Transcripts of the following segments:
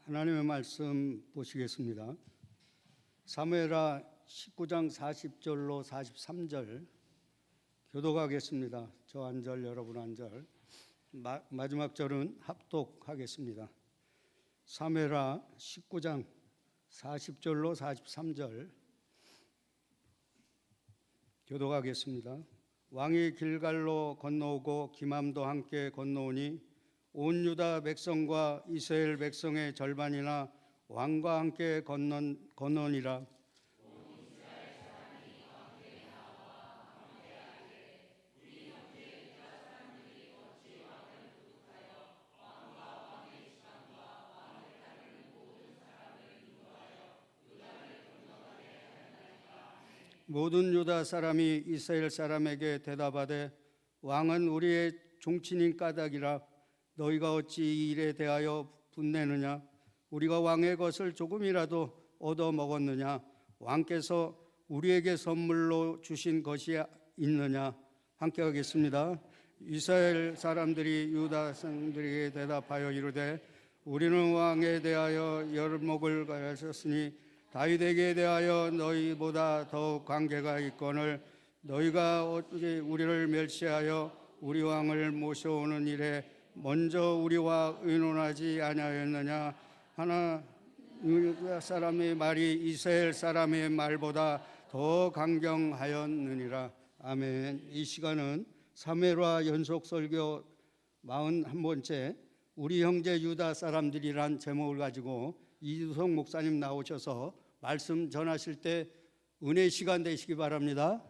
하나님의 말씀 보시겠습니다. 사무엘하 19장 40절로 43절 교독하겠습니다. 저 한 절, 여러분 한 절. 마지막 절은 합독하겠습니다. 사무엘하 19장 40절로 43절 교독하겠습니다. 왕이 길갈로 건너오고 기맘도 함께 건너오니 온 유다 백성과 이스라엘 백성의 절반이나 왕과 함께 건너니라. 모든 유다 사람이 이스라엘 사람에게 대답하되 왕은 우리의 종친인 까닭이라 너희가 어찌 이 일에 대하여 분내느냐? 우리가 왕의 것을 조금이라도 얻어 먹었느냐? 왕께서 우리에게 선물로 주신 것이 있느냐? 함께 하겠습니다. 이스라엘 사람들이 유다 사람들에게 대답하여 이르되 우리는 왕에 대하여 열목을 가졌으니 다윗에게 대하여 너희보다 더욱 관계가 있거늘 너희가 어찌 우리를 멸시하여 우리 왕을 모셔오는 일에 먼저 우리와 의논하지 아니하였느냐? 하나 유다 사람의 말이 이스라엘 사람의 말보다 더 강경하였느니라. 아멘. 이 시간은 사무엘하 연속 설교 41번째 우리 형제 유다 사람들이란 제목을 가지고 이두성 목사님 나오셔서 말씀 전하실 때 은혜 시간 되시기 바랍니다.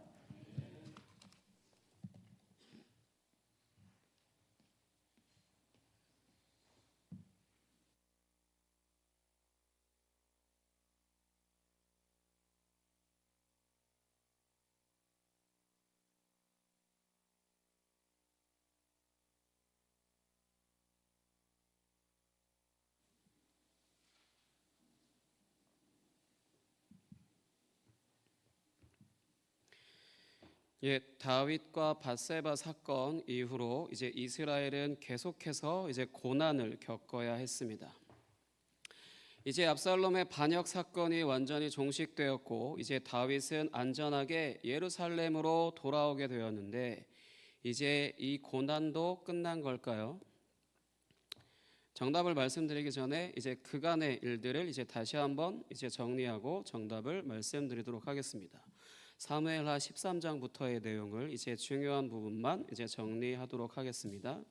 다윗과 밧세바 사건 이후로 이제 이스라엘은 계속해서 이제 고난을 겪어야 했습니다. 이제 압살롬의 반역 사건이 완전히 종식되었고 이제 다윗은 안전하게 예루살렘으로 돌아오게 되었는데 이제 이 고난도 끝난 걸까요? 정답을 말씀드리기 전에 이제 그간의 일들을 이제 다시 한번 이제 정리하고 정답을 말씀드리도록 하겠습니다. 사무엘하 13장부터의 내용을 이제 중요한 부분만 이제 정리하도록 하겠습니다.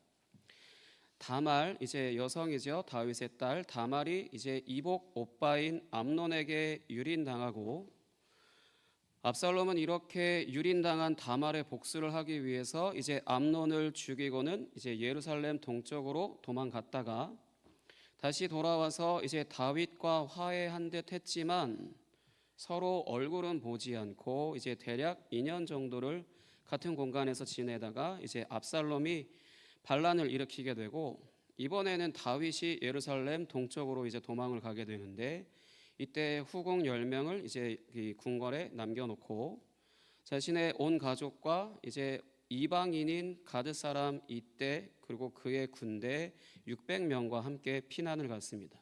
다말, 이제 여성이죠. 다윗의 딸 다말이 이제 이복 오빠인 암논에게 유린당하고 압살롬은 이렇게 유린당한 다말의 복수를 하기 위해서 이제 암논을 죽이고는 이제 예루살렘 동쪽으로 도망갔다가 다시 돌아와서 이제 다윗과 화해한 듯 했지만 서로 얼굴은 보지 않고 이제 대략 2년 정도를 같은 공간에서 지내다가 이제 압살롬이 반란을 일으키게 되고 이번에는 다윗이 예루살렘 동쪽으로 이제 도망을 가게 되는데 이때 후궁 10명을 이제 이 궁궐에 남겨놓고 자신의 온 가족과 이제 이방인인 가드 사람 이때 그리고 그의 군대 600명과 함께 피난을 갔습니다.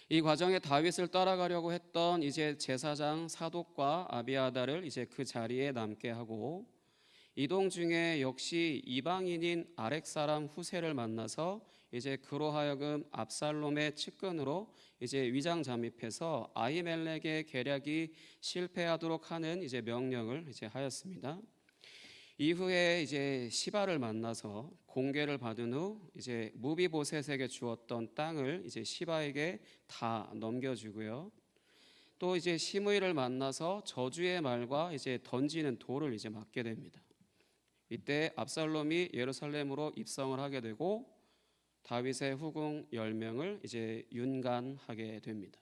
이 과정에 다윗을 따라가려고 했던 이제 제사장 사독과 아비아달을 이제 그 자리에 남게 하고 이동 중에 역시 이방인인 아렉 사람 후세를 만나서 이제 그로 하여금 압살롬의 측근으로 이제 위장 잠입해서 아히멜렉의 계략이 실패하도록 하는 이제 명령을 이제 하였습니다. 이후에 이제 시바를 만나서 공개를 받은 후 이제 무비보셋에게 주었던 땅을 이제 시바에게 다 넘겨주고요. 또 이제 시므이를 만나서 저주의 말과 이제 던지는 돌을 이제 맞게 됩니다. 이때 압살롬이 예루살렘으로 입성을 하게 되고 다윗의 후궁 10명을 이제 윤간하게 됩니다.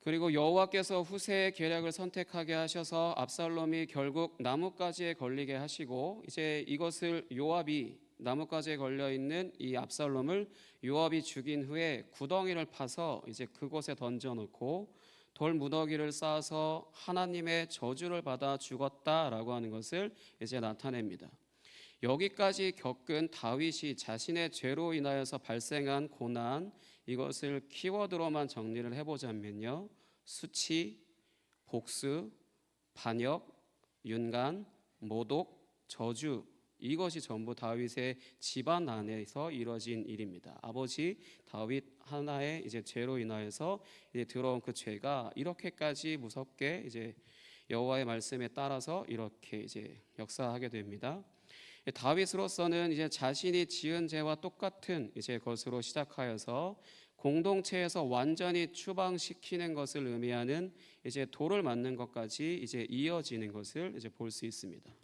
그리고 여호와께서 후세의 계략을 선택하게 하셔서 압살롬이 결국 나뭇가지에 걸리게 하시고 이제 이것을 요압이 나뭇가지에 걸려 있는 이 압살롬을 요압이 죽인 후에 구덩이를 파서 이제 그곳에 던져놓고 돌 무더기를 쌓아서 하나님의 저주를 받아 죽었다라고 하는 것을 이제 나타냅니다. 여기까지 겪은 다윗이 자신의 죄로 인하여서 발생한 고난, 이것을 키워드로만 정리를 해보자면요, 수치, 복수, 반역, 윤간, 모독, 저주, 이것이 전부 다윗의 집안 안에서 이뤄진 일입니다. 아버지 다윗 하나의 이제 죄로 인하여서 이제 들어온 그 죄가 이렇게까지 무섭게 이제 여호와의 말씀에 따라서 이렇게 이제 역사하게 됩니다. 다윗으로서는 이제 자신이 지은 죄와 똑같은 이제 것으로 시작하여서 공동체에서 완전히 추방시키는 것을 의미하는 이제 돌을 맞는 것까지 이제 이어지는 것을 이제 볼 수 있습니다.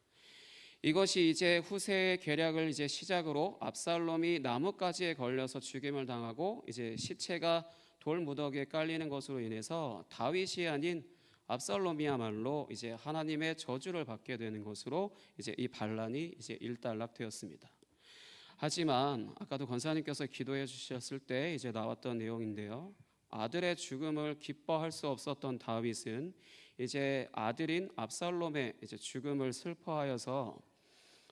이것이 이제 후세의 계략을 이제 시작으로 압살롬이 나뭇가지에 걸려서 죽임을 당하고 이제 시체가 돌 무더기에 깔리는 것으로 인해서 다윗이 아닌 압살롬이야말로 이제 하나님의 저주를 받게 되는 것으로 이제 이 반란이 이제 일단락되었습니다. 하지만 아까도 권사님께서 기도해 주셨을 때 이제 나왔던 내용인데요. 아들의 죽음을 기뻐할 수 없었던 다윗은 이제 아들인 압살롬의 이제 죽음을 슬퍼하여서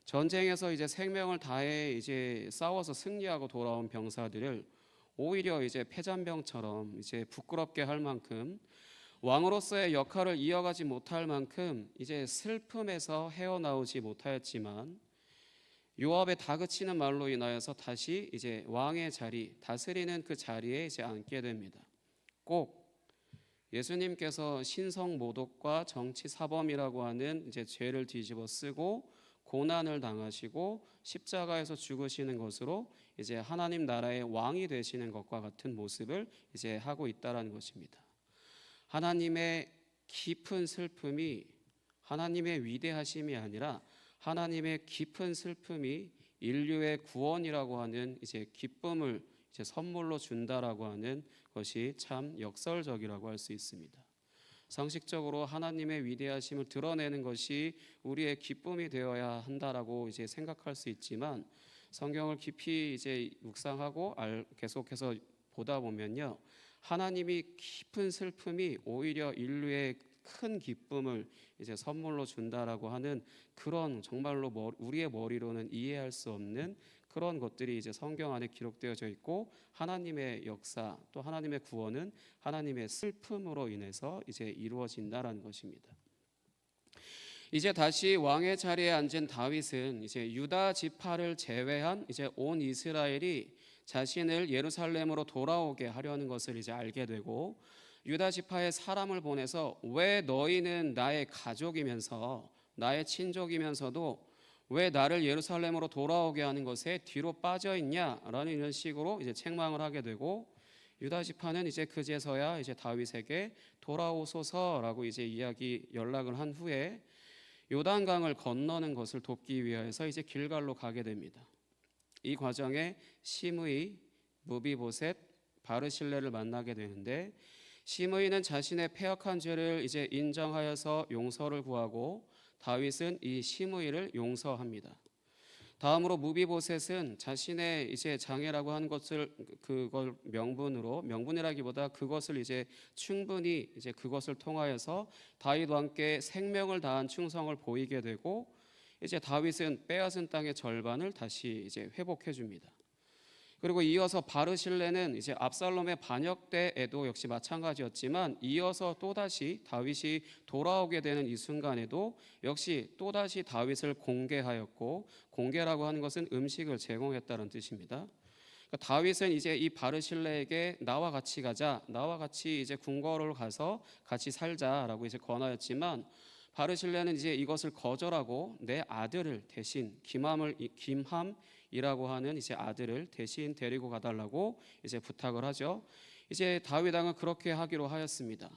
전쟁에서 이제 생명을 다해 이제 싸워서 승리하고 돌아온 병사들을 오히려 이제 패잔병처럼 이제 부끄럽게 할 만큼, 왕으로서의 역할을 이어가지 못할 만큼 이제 슬픔에서 헤어나오지 못하였지만, 요압의 다그치는 말로 인하여서 다시 이제 왕의 자리, 다스리는 그 자리에 이제 앉게 됩니다. 꼭 예수님께서 신성 모독과 정치 사범이라고 하는 이제 죄를 뒤집어 쓰고 고난을 당하시고 십자가에서 죽으시는 것으로 이제 하나님 나라의 왕이 되시는 것과 같은 모습을 이제 하고 있다라는 것입니다. 하나님의 깊은 슬픔이 하나님의 위대하심이 아니라 하나님의 깊은 슬픔이 인류의 구원이라고 하는 이제 기쁨을 이제 선물로 준다라고 하는 것이 참 역설적이라고 할 수 있습니다. 상식적으로 하나님의 위대하심을 드러내는 것이 우리의 기쁨이 되어야 한다라고 이제 생각할 수 있지만, 성경을 깊이 이제 묵상하고 계속해서 보다 보면요, 하나님이 깊은 슬픔이 오히려 인류의 큰 기쁨을 이제 선물로 준다라고 하는 그런 정말로 우리의 머리로는 이해할 수 없는 그런 것들이 이제 성경 안에 기록되어져 있고, 하나님의 역사 또 하나님의 구원은 하나님의 슬픔으로 인해서 이제 이루어진다라는 것입니다. 이제 다시 왕의 자리에 앉은 다윗은 이제 유다 지파를 제외한 이제 온 이스라엘이 자신을 예루살렘으로 돌아오게 하려는 것을 이제 알게 되고, 유다 지파의 사람을 보내서 왜 너희는 나의 가족이면서 나의 친족이면서도 왜 나를 예루살렘으로 돌아오게 하는 것에 뒤로 빠져 있냐라는 이런 식으로 이제 책망을 하게 되고, 유다 지파는 이제 그제서야 이제 다윗에게 돌아오소서라고 이제 연락을 한 후에 요단강을 건너는 것을 돕기 위해서 이제 길갈로 가게 됩니다. 이 과정에 시므이, 무비보셋, 바르실레를 만나게 되는데, 시므이는 자신의 패역한 죄를 이제 인정하여서 용서를 구하고 다윗은 이 시므이를 용서합니다. 다음으로 무비보셋은 자신의 이제 장애라고 하는 것을 그걸 명분이라기보다 그것을 이제 충분히 이제 그것을 통하여서 다윗과 함께 생명을 다한 충성을 보이게 되고, 이제 다윗은 빼앗은 땅의 절반을 다시 이제 회복해 줍니다. 그리고 이어서 바르실레는 이제 압살롬의 반역 때에도 역시 마찬가지였지만, 이어서 또다시 다윗이 돌아오게 되는 이 순간에도 역시 또다시 다윗을 공개하였고, 공개라고 하는 것은 음식을 제공했다는 뜻입니다. 그러니까 다윗은 이제 이 바르실레에게 나와 같이 가자, 나와 같이 이제 궁궐을 가서 같이 살자라고 이제 권하였지만, 바르실레는 이제 이것을 거절하고 내 아들을 대신 김함이라고 하는 이제 아들을 대신 데리고 가달라고 이제 부탁을 하죠. 이제 다윗 왕은 그렇게 하기로 하였습니다.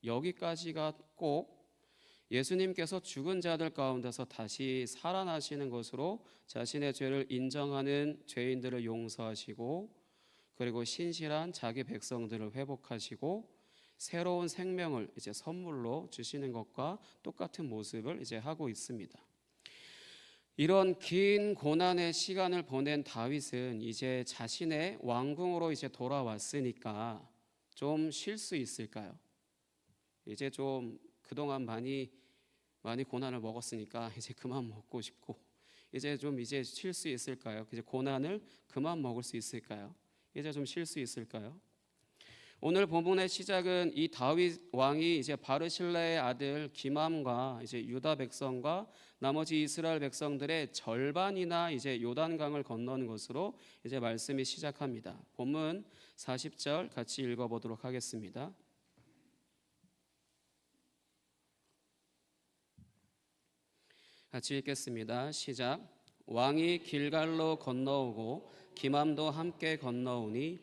여기까지가 꼭 예수님께서 죽은 자들 가운데서 다시 살아나시는 것으로 자신의 죄를 인정하는 죄인들을 용서하시고, 그리고 신실한 자기 백성들을 회복하시고 새로운 생명을 이제 선물로 주시는 것과 똑같은 모습을 이제 하고 있습니다. 이런 긴 고난의 시간을 보낸 다윗은 이제 자신의 왕궁으로 이제 돌아왔으니까 좀 쉴 수 있을까요? 이제 좀 그동안 많이 고난을 먹었으니까 이제 그만 먹고 싶고, 이제 좀 이제 쉴 수 있을까요? 이제 고난을 그만 먹을 수 있을까요? 이제 좀 쉴 수 있을까요? 오늘 본문의 시작은 이 다윗 왕이 이제 바르실레의 아들 김함과 이제 유다 백성과 나머지 이스라엘 백성들의 절반이나 이제 요단강을 건너는 것으로 이제 말씀이 시작합니다. 본문 40절 같이 읽어보도록 하겠습니다. 같이 읽겠습니다. 시작. 왕이 길갈로 건너오고 김함도 함께 건너오니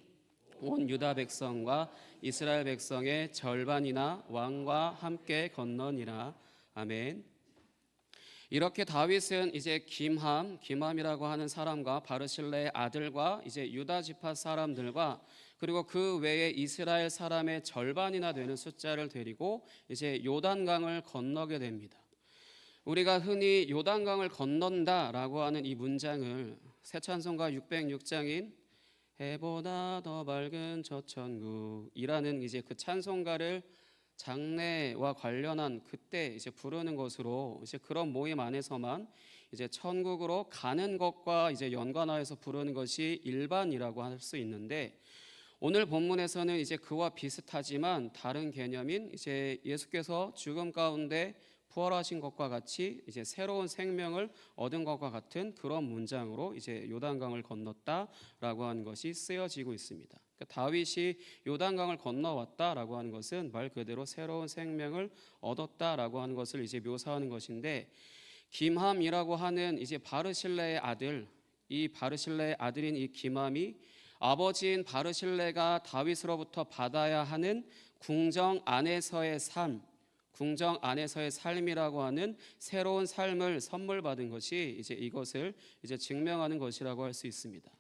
온 유다 백성과 이스라엘 백성의 절반이나 왕과 함께 건너니라. 아멘. 이렇게 다윗은 이제 김함이라고 하는 사람과 바르실레의 아들과 이제 유다 지파 사람들과 그리고 그 외에 이스라엘 사람의 절반이나 되는 숫자를 데리고 이제 요단강을 건너게 됩니다. 우리가 흔히 요단강을 건넌다라고 하는 이 문장을 새 찬송가 606장인 해보다 더 밝은 저 천국이라는 이제 그 찬송가를 장례와 관련한 그때 이제 부르는 것으로 이제 그런 모임 안에서만 이제 천국으로 가는 것과 이제 연관하여서 부르는 것이 일반이라고 할 수 있는데 오늘 본문에서는 이제 그와 비슷하지만 다른 개념인 이제 예수께서 죽음 가운데 부활하신 것과 같이 이제 새로운 생명을 얻은 것과 같은 그런 문장으로 이제 요단강을 건넜다라고 하는 것이 쓰여지고 있습니다. 그러니까 다윗이 요단강을 건너왔다라고 하는 것은 말 그대로 새로운 생명을 얻었다라고 하는 것을 이제 묘사하는 것인데 김함이라고 하는 이제 바르실레의 아들, 이 바르실레의 아들인 이 김함이 아버지인 바르실레가 다윗으로부터 받아야 하는 궁정 안에서의 삶이라고 하는 새로운 삶을 선물 받은 것이 이제 이것을 이제 증명하는 것이라고 할 수 있습니다.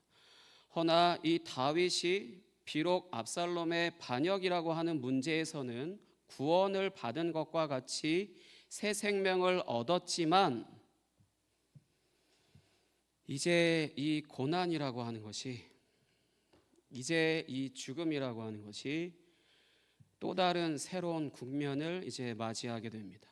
허나 이 다윗이 비록 압살롬의 반역이라고 하는 문제에서는 구원을 받은 것과 같이 새 생명을 얻었지만 이제 이 고난이라고 하는 것이 이제 이 죽음이라고 하는 것이 또 다른 새로운 국면을 이제 맞이하게 됩니다.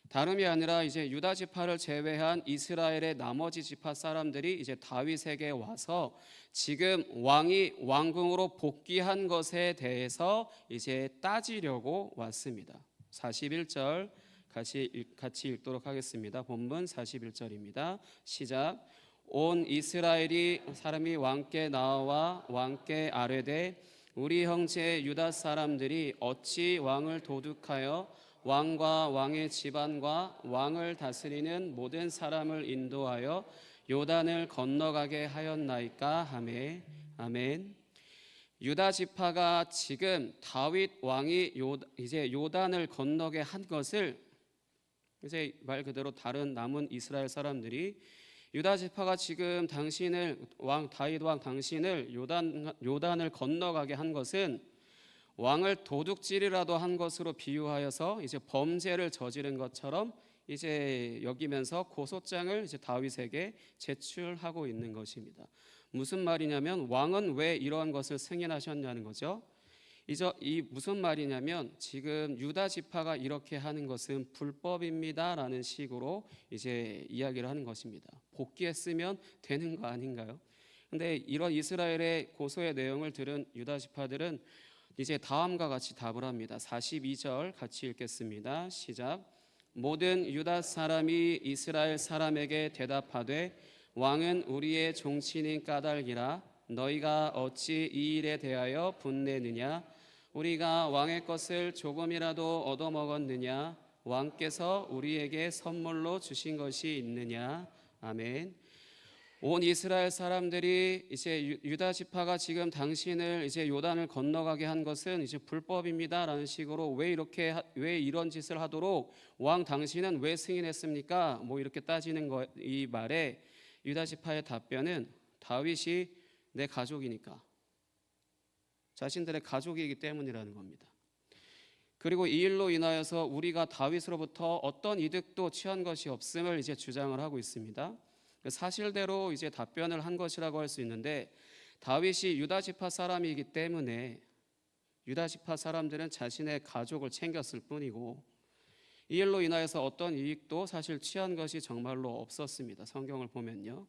다름이 아니라 이제 유다 지파를 제외한 이스라엘의 나머지 지파 사람들이 이제 다윗에게 와서 지금 왕이 왕궁으로 복귀한 것에 대해서 이제 따지려고 왔습니다. 41절 같이 읽도록 하겠습니다. 본문 41절입니다. 시작. 온 이스라엘이 사람이 왕께 나와 왕께 아뢰되 우리 형제 유다 사람들이 어찌 왕을 도둑하여 왕과 왕의 집안과 왕을 다스리는 모든 사람을 인도하여 요단을 건너가게 하였나이까 하매. 아멘. 유다 지파가 지금 다윗 왕이 이제 요단을 건너게 한 것을 이제 말 그대로 다른 남은 이스라엘 사람들이 유다 지파가 지금 다윗 왕 당신을 요단을 건너가게 한 것은 왕을 도둑질이라도 한 것으로 비유하여서 이제 범죄를 저지른 것처럼 이제 여기면서 고소장을 이제 다윗에게 제출하고 있는 것입니다. 무슨 말이냐면 왕은 왜 이러한 것을 승인하셨냐는 거죠. 이 무슨 말이냐면 지금 유다 지파가 이렇게 하는 것은 불법입니다라는 식으로 이제 이야기를 하는 것입니다. 복귀했으면 되는 거 아닌가요? 근데 이런 이스라엘의 고소의 내용을 들은 유다 지파들은 이제 다음과 같이 답을 합니다. 42절 같이 읽겠습니다. 시작. 모든 유다 사람이 이스라엘 사람에게 대답하되 왕은 우리의 종친인 까닭이라 너희가 어찌 이 일에 대하여 분내느냐? 우리가 왕의 것을 조금이라도 얻어먹었느냐? 왕께서 우리에게 선물로 주신 것이 있느냐? 아멘. 온 이스라엘 사람들이 이제 유다 지파가 지금 당신을 이제 요단을 건너가게 한 것은 이제 불법입니다라는 식으로 왜 이런 짓을 하도록 왕 당신은 왜 승인했습니까? 뭐 이렇게 따지는 이 말에 유다 지파의 답변은 다윗이 내 가족이니까, 자신들의 가족이기 때문이라는 겁니다. 그리고 이 일로 인하여서 우리가 다윗으로부터 어떤 이득도 취한 것이 없음을 이제 주장을 하고 있습니다. 사실대로 이제 답변을 한 것이라고 할 수 있는데 다윗이 유다 지파 사람이기 때문에 유다 지파 사람들은 자신의 가족을 챙겼을 뿐이고 이 일로 인하여서 어떤 이익도 사실 취한 것이 정말로 없었습니다. 성경을 보면요.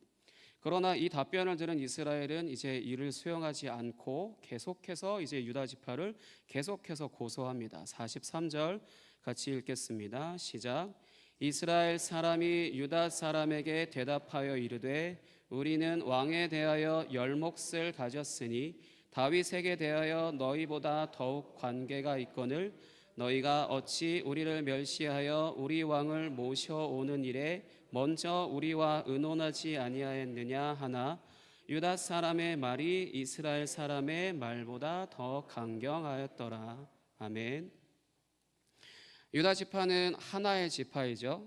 그러나 이 답변을 들은 이스라엘은 이제 이를 수용하지 않고 계속해서 이제 유다 지파를 계속해서 고소합니다. 43절 같이 읽겠습니다. 시작. 이스라엘 사람이 유다 사람에게 대답하여 이르되 우리는 왕에 대하여 열 몫을 가졌으니 다윗에게 대하여 너희보다 더욱 관계가 있거늘 너희가 어찌 우리를 멸시하여 우리 왕을 모셔오는 일에 먼저 우리와 의논하지 아니하였느냐 하나 유다 사람의 말이 이스라엘 사람의 말보다 더 강경하였더라. 아멘. 유다 지파는 하나의 지파이죠.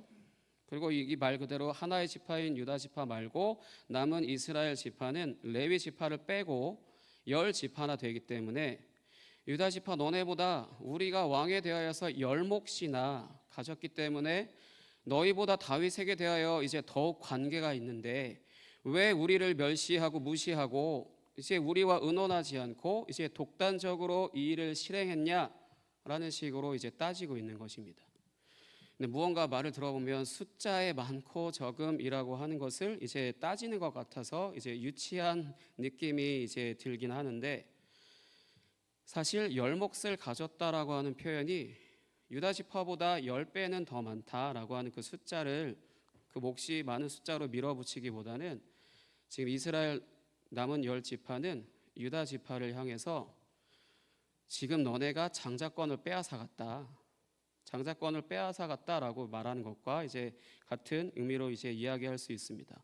그리고 이 말 그대로 하나의 지파인 유다 지파 말고 남은 이스라엘 지파는 레위 지파를 빼고 10지파나 되기 때문에 유다 지파 너네보다 우리가 왕에 대하여서 열 몫이나 가졌기 때문에 너희보다 다윗에게 대하여 이제 더욱 관계가 있는데 왜 우리를 멸시하고 무시하고 이제 우리와 의논하지 않고 이제 독단적으로 이 일을 실행했냐라는 식으로 이제 따지고 있는 것입니다. 근데 무언가 말을 들어보면 숫자의 많고 적음이라고 하는 것을 이제 따지는 것 같아서 이제 유치한 느낌이 이제 들긴 하는데 사실 열 몫을 가졌다라고 하는 표현이 유다 지파보다 10배는 더 많다라고 하는 그 숫자를 그 몫이 많은 숫자로 밀어붙이기보다는 지금 이스라엘 남은 10지파는 유다 지파를 향해서 지금 너네가 장자권을 빼앗아갔다. 장자권을 빼앗아갔다라고 말하는 것과 이제 같은 의미로 이제 이야기할 수 있습니다.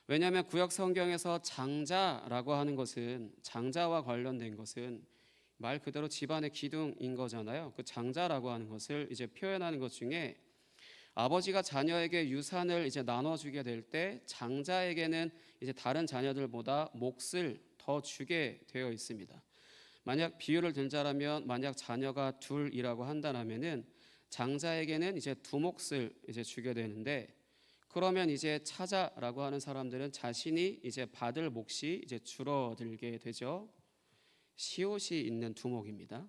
왜냐하면 구약 성경에서 장자라고 하는 것은 장자와 관련된 것은 말 그대로 집안의 기둥인 거잖아요. 그 장자라고 하는 것을 이제 표현하는 것 중에 아버지가 자녀에게 유산을 이제 나눠주게 될 때 장자에게는 이제 다른 자녀들보다 몫을 더 주게 되어 있습니다. 만약 비유를 들자라면 만약 자녀가 둘이라고 한다면은 장자에게는 이제 두 몫을 이제 주게 되는데 그러면 이제 차자라고 하는 사람들은 자신이 이제 받을 몫이 이제 줄어들게 되죠. 시옷이 있는 두목입니다.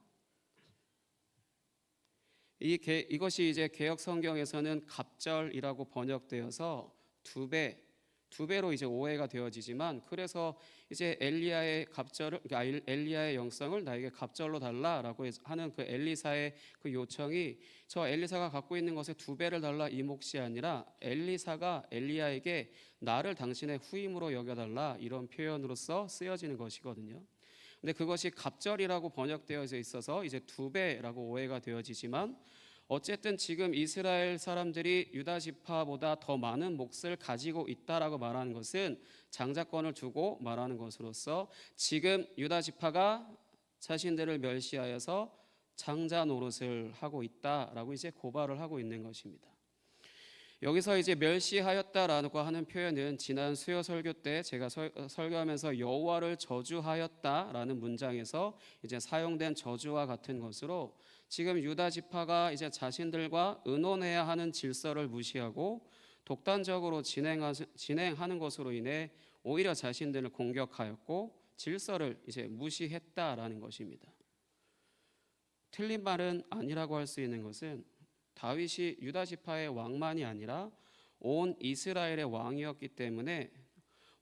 이것이 이제 개역 성경에서는 갑절이라고 번역되어서 두 배로 이제 오해가 되어지지만 그래서 이제 엘리야의 갑절을 그러니까 엘리야의 영성을 나에게 갑절로 달라라고 하는 그 엘리사의 그 요청이 저 엘리사가 갖고 있는 것의 두 배를 달라 이 몫이 아니라 엘리사가 엘리야에게 나를 당신의 후임으로 여겨달라 이런 표현으로서 쓰여지는 것이거든요. 근데 그것이 갑절이라고 번역되어져 있어서 이제 두 배라고 오해가 되어지지만 어쨌든 지금 이스라엘 사람들이 유다 지파보다 더 많은 몫을 가지고 있다라고 말하는 것은 장자권을 두고 말하는 것으로서 지금 유다 지파가 자신들을 멸시하여서 장자 노릇을 하고 있다라고 이제 고발을 하고 있는 것입니다. 여기서 이제 멸시하였다라고 하는 표현은 지난 수요 설교 때 제가 설교하면서 여호와를 저주하였다라는 문장에서 이제 사용된 저주와 같은 것으로 지금 유다 지파가 이제 자신들과 의논해야 하는 질서를 무시하고 독단적으로 진행하는 것으로 인해 오히려 자신들을 공격하였고 질서를 이제 무시했다라는 것입니다. 틀린 말은 아니라고 할 수 있는 것은 다윗이 유다 지파의 왕만이 아니라 온 이스라엘의 왕이었기 때문에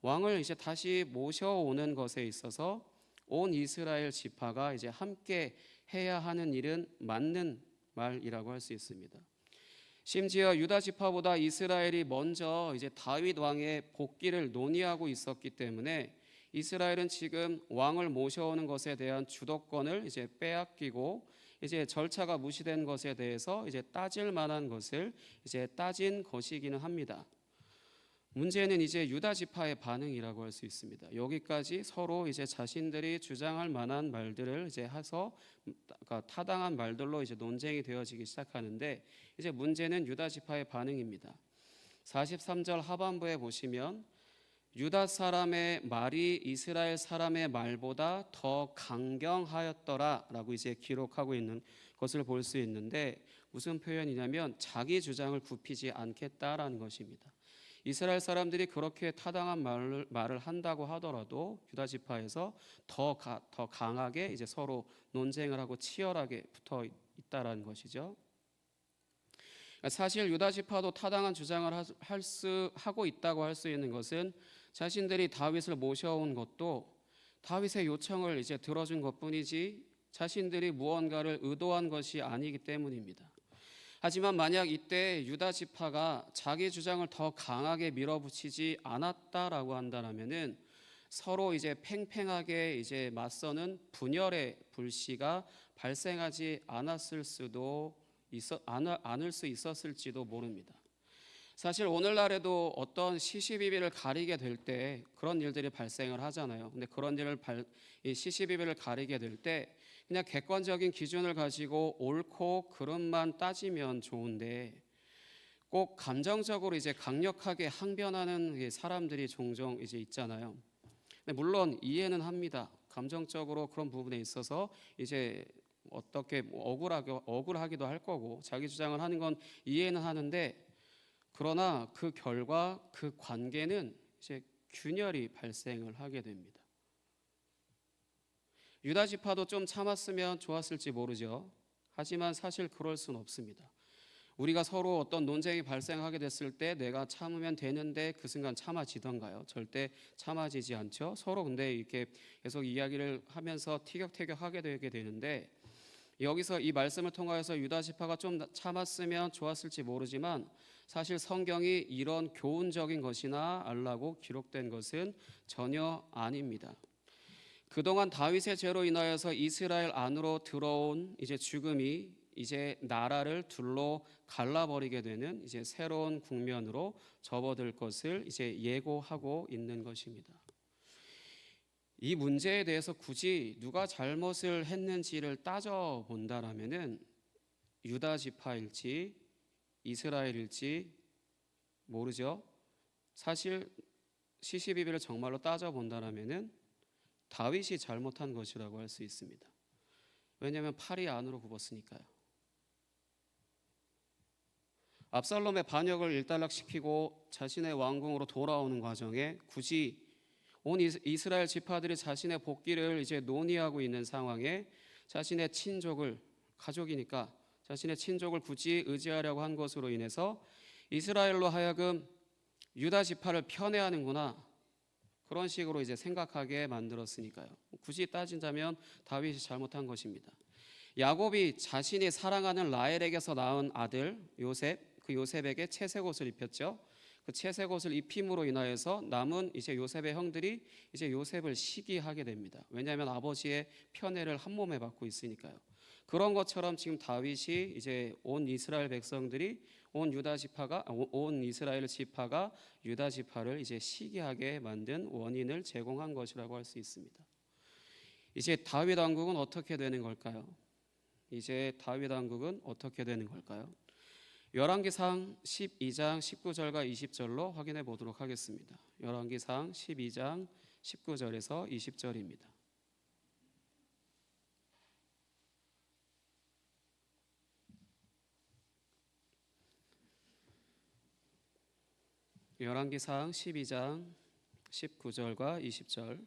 왕을 이제 다시 모셔오는 것에 있어서 온 이스라엘 지파가 이제 함께 해야 하는 일은 맞는 말이라고 할 수 있습니다. 심지어 유다 지파보다 이스라엘이 먼저 이제 다윗 왕의 복귀를 논의하고 있었기 때문에 이스라엘은 지금 왕을 모셔오는 것에 대한 주도권을 이제 빼앗기고 이제 절차가 무시된 것에 대해서 이제 따질 만한 것을 이제 따진 것이기는 합니다. 문제는 이제 유다 지파의 반응이라고 할 수 있습니다. 여기까지 서로 이제 자신들이 주장할 만한 말들을 이제 해서 그러니까 타당한 말들로 이제 논쟁이 되어지기 시작하는데 이제 문제는 유다 지파의 반응입니다. 43절 하반부에 보시면 유다 사람의 말이 이스라엘 사람의 말보다 더 강경하였더라라고 이제 기록하고 있는 것을 볼 수 있는데 무슨 표현이냐면 자기 주장을 굽히지 않겠다라는 것입니다. 이스라엘 사람들이 그렇게 타당한 말을 한다고 하더라도 유다 지파에서 더 강하게 이제 서로 논쟁을 하고 치열하게 붙어 있다라는 것이죠. 사실 유다 지파도 타당한 주장을 하고 있다고 할 수 있는 것은 자신들이 다윗을 모셔온 것도 다윗의 요청을 이제 들어준 것뿐이지 자신들이 무언가를 의도한 것이 아니기 때문입니다. 하지만 만약 이때 유다 지파가 자기 주장을 더 강하게 밀어붙이지 않았다라고 한다면은 서로 이제 팽팽하게 이제 맞서는 분열의 불씨가 발생하지 않을 수 있었을지도 모릅니다. 사실 오늘날에도 어떤 시시비비를 가리게 될 때 그런 일들이 발생을 하잖아요. 근데 그런 이 시시비비를 가리게 될 때 그냥 객관적인 기준을 가지고 옳고 그름만 따지면 좋은데 꼭 감정적으로 이제 강력하게 항변하는 사람들이 종종 이제 있잖아요. 근데 물론 이해는 합니다. 감정적으로 그런 부분에 있어서 이제 어떻게 억울하기도 할 거고 자기 주장을 하는 건 이해는 하는데, 그러나 그 결과 그 관계는 이제 균열이 발생을 하게 됩니다. 유다 지파도 좀 참았으면 좋았을지 모르죠. 하지만 사실 그럴 수는 없습니다. 우리가 서로 어떤 논쟁이 발생하게 됐을 때 내가 참으면 되는데 그 순간 참아지던가요? 절대 참아지지 않죠. 서로 근데 이렇게 계속 이야기를 하면서 티격태격하게 되게 되는데, 여기서 이 말씀을 통하여서 유다 지파가 좀 참았으면 좋았을지 모르지만 사실 성경이 이런 교훈적인 것이나 알라고 기록된 것은 전혀 아닙니다. 그동안 다윗의 죄로 인하여서 이스라엘 안으로 들어온 이제 죽음이 이제 나라를 둘로 갈라버리게 되는 이제 새로운 국면으로 접어들 것을 이제 예고하고 있는 것입니다. 이 문제에 대해서 굳이 누가 잘못을 했는지를 따져 본다라면은 유다 지파일지 이스라엘일지 모르죠. 사실 시시비비를 정말로 따져 본다라면은 다윗이 잘못한 것이라고 할 수 있습니다. 왜냐하면 팔이 안으로 굽었으니까요. 압살롬의 반역을 일단락시키고 자신의 왕궁으로 돌아오는 과정에 굳이 온 이스라엘 지파들이 자신의 복귀를 이제 논의하고 있는 상황에 자신의 친족을, 가족이니까 자신의 친족을 굳이 의지하려고 한 것으로 인해서 이스라엘로 하여금 유다 지파를 편애하는구나, 그런 식으로 이제 생각하게 만들었으니까요. 굳이 따진다면 다윗이 잘못한 것입니다. 야곱이 자신이 사랑하는 라헬에게서 낳은 아들 요셉, 그 요셉에게 채색 옷을 입혔죠. 그 채색 옷을 입힘으로 인하여서 남은 이제 요셉의 형들이 이제 요셉을 시기하게 됩니다. 왜냐하면 아버지의 편애를 한 몸에 받고 있으니까요. 그런 것처럼 지금 다윗이 이제 온 이스라엘 백성들이 온 이스라엘 지파가 유다 지파를 이제 시기하게 만든 원인을 제공한 것이라고 할 수 있습니다. 이제 다윗 왕국은 어떻게 되는 걸까요? 열왕기상 12장 19절과 20절로 확인해 보도록 하겠습니다. 열왕기상 12장 19절에서 20절입니다. 열왕기상 12장 19절과 20절.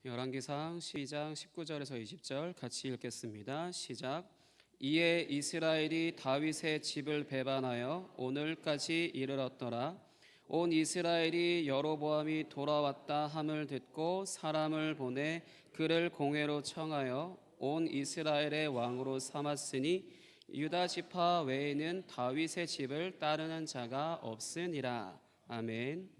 열왕기상 12장 19절에서 20절 같이 읽겠습니다. 시작. 이에 이스라엘이 다윗의 집을 배반하여 오늘까지 이르렀더라. 온 이스라엘이 여로보암이 돌아왔다 함을 듣고 사람을 보내 그를 공회로 청하여 온 이스라엘의 왕으로 삼았으니 유다 지파 외에는 다윗의 집을 따르는 자가 없으니라. 아멘.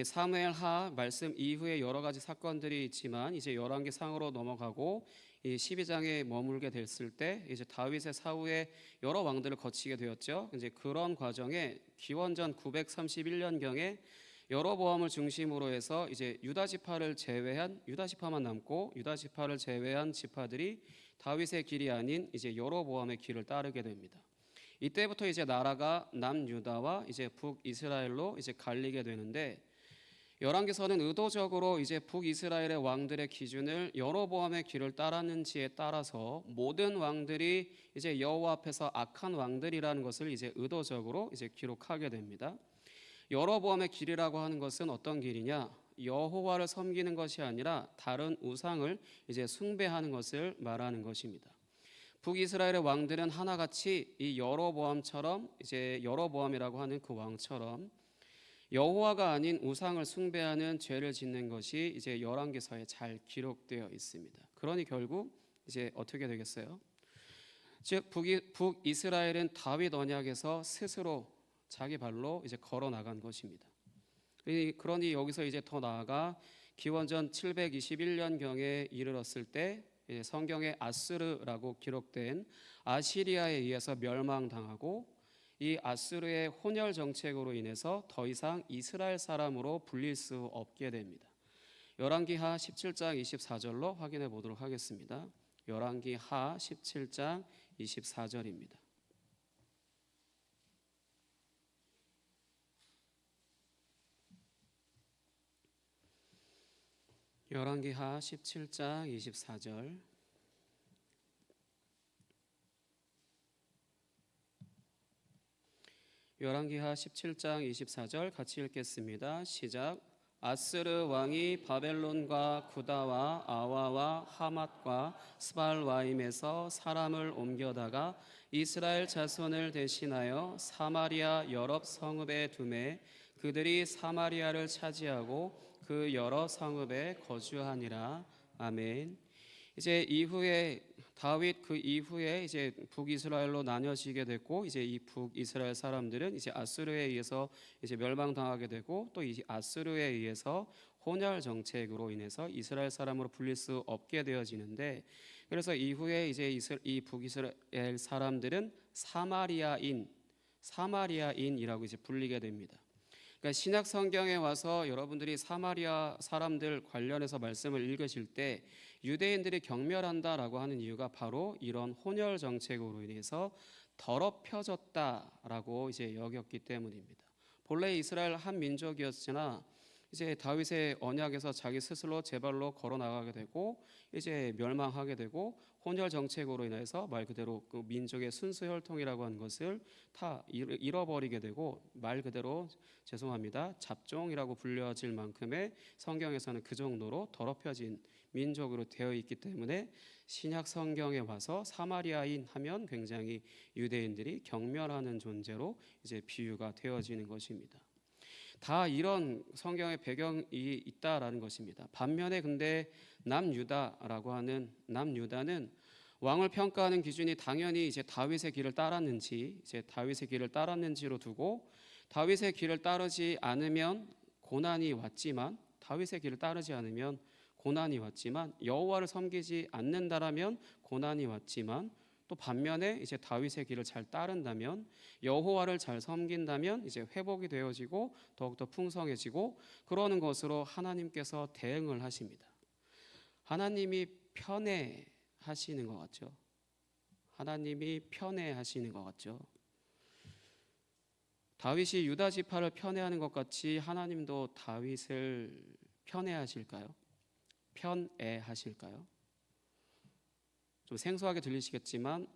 사무엘하 말씀 이후에 여러 가지 사건들이 있지만 이제 열왕기상으로 넘어가고 이 12장에 머물게 됐을 때 이제 다윗의 사후에 여러 왕들을 거치게 되었죠. 이제 그런 과정에 기원전 931년경에 여로보암을 중심으로 해서 이제 유다 지파만 남고 유다 지파를 제외한 지파들이 다윗의 길이 아닌 이제 여로보암의 길을 따르게 됩니다. 이때부터 이제 나라가 남유다와 이제 북이스라엘로 이제 갈리게 되는데, 열왕기서는 의도적으로 이제 북이스라엘의 왕들의 기준을 여로보암의 길을 따랐는지에 따라서 모든 왕들이 이제 여호와 앞에서 악한 왕들이라는 것을 이제 의도적으로 이제 기록하게 됩니다. 여로보암의 길이라고 하는 것은 어떤 길이냐? 여호와를 섬기는 것이 아니라 다른 우상을 이제 숭배하는 것을 말하는 것입니다. 북이스라엘의 왕들은 하나같이 이 여로보암처럼 이제 여로보암이라고 하는 그 왕처럼 여호와가 아닌 우상을 숭배하는 죄를 짓는 것이 이제 열왕기서에 잘 기록되어 있습니다. 그러니 결국 이제 어떻게 되겠어요? 즉 북이스라엘은 다윗 언약에서 스스로 자기 발로 이제 걸어 나간 것입니다. 그러니 여기서 이제 더 나아가 기원전 721년경에 이르렀을 때 성경에 아스르라고 기록된 아시리아에 의해서 멸망당하고 이 아스르의 혼혈 정책으로 인해서 더 이상 이스라엘 사람으로 불릴 수 없게 됩니다. 열왕기하 17장 24절로 확인해 보도록 하겠습니다. 열왕기하 17장 24절입니다. 열왕기하 17장 24절. 열왕기하 17장 24절 같이 읽겠습니다. 시작. 아스르 왕이 바벨론과 구다와 아와와 하맛과 스발와임에서 사람을 옮겨다가 이스라엘 자손을 대신하여 사마리아 여러 성읍에 두매 그들이 사마리아를 차지하고 그 여러 성읍에 거주하니라. 아멘. 이제 이후에 다윗 그 이후에 이제 북이스라엘로 나뉘어지게 됐고 이제 이 북이스라엘 사람들은 이제 아스르에 의해서 이제 멸망당하게 되고 또 이 아스르에 의해서 혼혈 정책으로 인해서 이스라엘 사람으로 불릴 수 없게 되어지는데 그래서 이후에 이제 이 북이스라엘 사람들은 사마리아인이라고 이제 불리게 됩니다. 그러니까 신약 성경에 와서 여러분들이 사마리아 사람들 관련해서 말씀을 읽으실 때 유대인들이 경멸한다라고 하는 이유가 바로 이런 혼혈 정책으로 인해서 더럽혀졌다라고 이제 여겼기 때문입니다. 본래 이스라엘 한 민족이었으나 이제 다윗의 언약에서 자기 스스로 제발로 걸어 나가게 되고 이제 멸망하게 되고 혼혈 정책으로 인해서 말 그대로 그 민족의 순수 혈통이라고 하는 것을 다 잃어버리게 되고 말 그대로 죄송합니다. 잡종이라고 불려질 만큼의 성경에서는 그 정도로 더럽혀진 민족으로 되어 있기 때문에 신약 성경에 와서 사마리아인 하면 굉장히 유대인들이 경멸하는 존재로 이제 비유가 되어지는 것입니다. 다 이런 성경의 배경이 있다라는 것입니다. 반면에 근데 남유다라고 하는 남유다는 왕을 평가하는 기준이 당연히 이제 다윗의 길을 따랐는지로 두고 다윗의 길을 따르지 않으면 고난이 왔지만 여호와를 섬기지 않는다라면 고난이 왔지만 또 반면에 이제 다윗의 길을 잘 따른다면 여호와를 잘 섬긴다면 이제 회복이 되어지고 더욱더 풍성해지고 그러는 것으로 하나님께서 대응을 하십니다. 하나님이 편애하시는 것 같죠. 다윗이 유다 지파를 편애하는 것 같이 하나님도 다윗을 편애하실까요? 좀 생소하게 들리시겠지만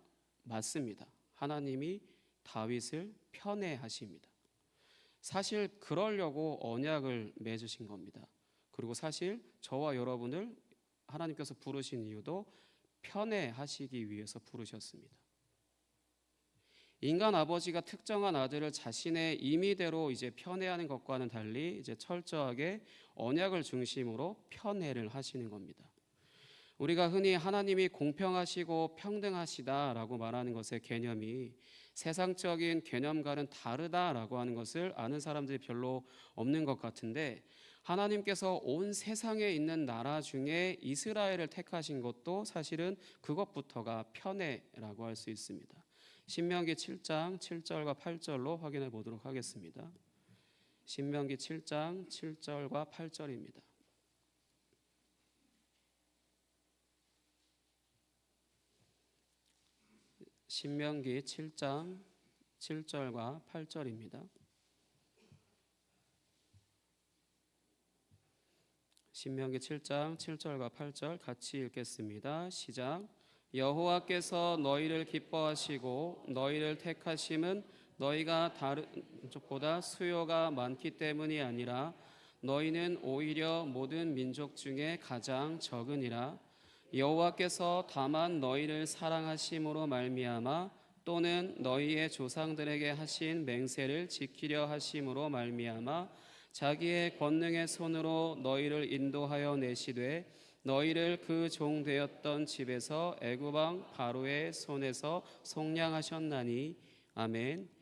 맞습니다. 하나님이 다윗을 편애하십니다. 사실 그러려고 언약을 맺으신 겁니다. 그리고 사실 저와 여러분을 하나님께서 부르신 이유도 편애하시기 위해서 부르셨습니다. 인간 아버지가 특정한 아들을 자신의 임의대로 이제 편애하는 것과는 달리 이제 철저하게 언약을 중심으로 편애를 하시는 겁니다. 우리가 흔히 하나님이 공평하시고 평등하시다라고 말하는 것의 개념이 세상적인 개념과는 다르다라고 하는 것을 아는 사람들이 별로 없는 것 같은데 하나님께서 온 세상에 있는 나라 중에 이스라엘을 택하신 것도 사실은 그것부터가 편애라고 할 수 있습니다. 신명기 7장 7절과 8절로 확인해 보도록 하겠습니다. 신명기 7장 7절과 8절입니다. 신명기 7장 7절과 8절입니다. 신명기 7장 7절과 8절 같이 읽겠습니다. 시작. 여호와께서 너희를 기뻐하시고 너희를 택하심은 너희가 다른 쪽보다 수요가 많기 때문이 아니라 너희는 오히려 모든 민족 중에 가장 적으니라. 여호와께서 다만 너희를 사랑하심으로 말미암아 또는 너희의 조상들에게 하신 맹세를 지키려 하심으로 말미암아 자기의 권능의 손으로 너희를 인도하여 내시되 너희를 그 종 되었던 집에서 애굽 왕 바로의 손에서 속량하셨나니. 아멘.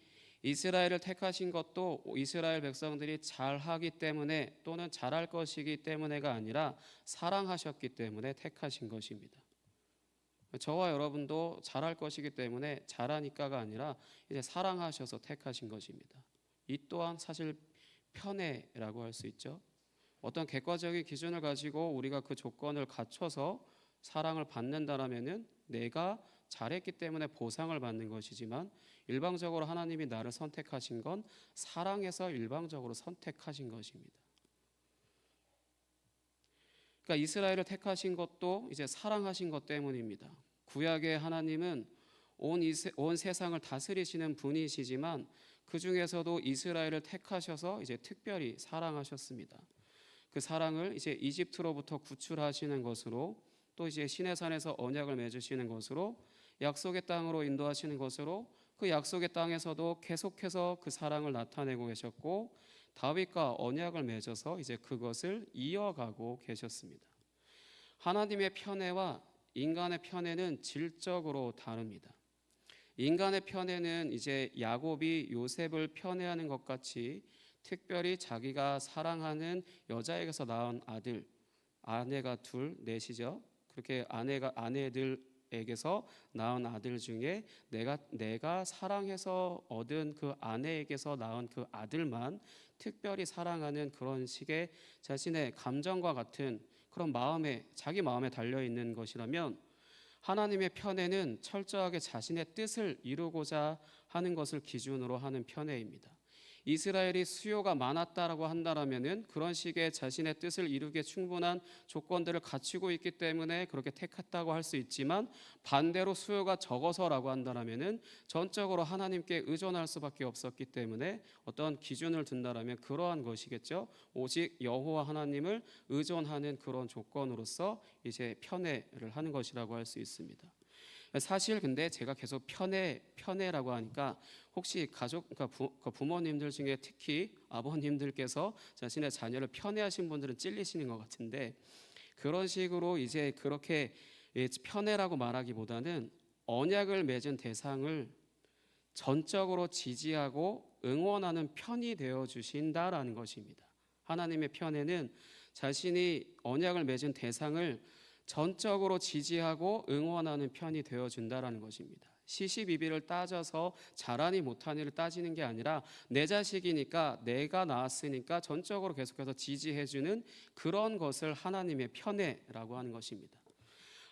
이스라엘을 택하신 것도 이스라엘 백성들이 잘하기 때문에 또는 잘할 것이기 때문에가 아니라 사랑하셨기 때문에 택하신 것입니다. 저와 여러분도 잘할 것이기 때문에 잘하니까가 아니라 이제 사랑하셔서 택하신 것입니다. 이 또한 사실 편애라고 할 수 있죠. 어떤 객관적인 기준을 가지고 우리가 그 조건을 갖춰서 사랑을 받는다라면은 내가 잘했기 때문에 보상을 받는 것이지만 일방적으로 하나님이 나를 선택하신 건 사랑해서 일방적으로 선택하신 것입니다. 그러니까 이스라엘을 택하신 것도 이제 사랑하신 것 때문입니다. 구약의 하나님은 온 세상을 다스리시는 분이시지만 그 중에서도 이스라엘을 택하셔서 이제 특별히 사랑하셨습니다. 그 사랑을 이제 이집트로부터 구출하시는 것으로 또 이제 시내산에서 언약을 맺으시는 것으로 약속의 땅으로 인도하시는 것으로 그 약속의 땅에서도 계속해서 그 사랑을 나타내고 계셨고 다윗과 언약을 맺어서 이제 그것을 이어가고 계셨습니다. 하나님의 편애와 인간의 편애는 질적으로 다릅니다. 인간의 편애는 이제 야곱이 요셉을 편애하는 것 같이 특별히 자기가 사랑하는 여자에게서 낳은 아들, 아내가 둘, 넷이죠. 그렇게 아내들에게서 낳은 아들 중에 내가 사랑해서 얻은 그 아내에게서 낳은 그 아들만 특별히 사랑하는 그런 식의 자신의 감정과 같은 그런 자기 마음에 달려 있는 것이라면 하나님의 편애는 철저하게 자신의 뜻을 이루고자 하는 것을 기준으로 하는 편애입니다. 이스라엘이 수요가 많았다라고 한다라면은 그런 식의 자신의 뜻을 이루기에 충분한 조건들을 갖추고 있기 때문에 그렇게 택했다고 할 수 있지만 반대로 수요가 적어서라고 한다라면은 전적으로 하나님께 의존할 수밖에 없었기 때문에 어떤 기준을 둔다라면 그러한 것이겠죠. 오직 여호와 하나님을 의존하는 그런 조건으로서 이제 편애를 하는 것이라고 할 수 있습니다. 사실 근데 제가 계속 편애라고 하니까 혹시 그러니까 부모님들 중에 특히 아버님들께서 자신의 자녀를 편애하신 분들은 찔리시는 것 같은데 그런 식으로 이제 그렇게 편애라고 말하기보다는 언약을 맺은 대상을 전적으로 지지하고 응원하는 편이 되어 주신다라는 것입니다. 하나님의 편애는 자신이 언약을 맺은 대상을 전적으로 지지하고 응원하는 편이 되어준다라는 것입니다. 시시비비를 따져서 잘하니 못하니를 따지는 게 아니라 내 자식이니까 내가 낳았으니까 전적으로 계속해서 지지해주는 그런 것을 하나님의 편애라고 하는 것입니다.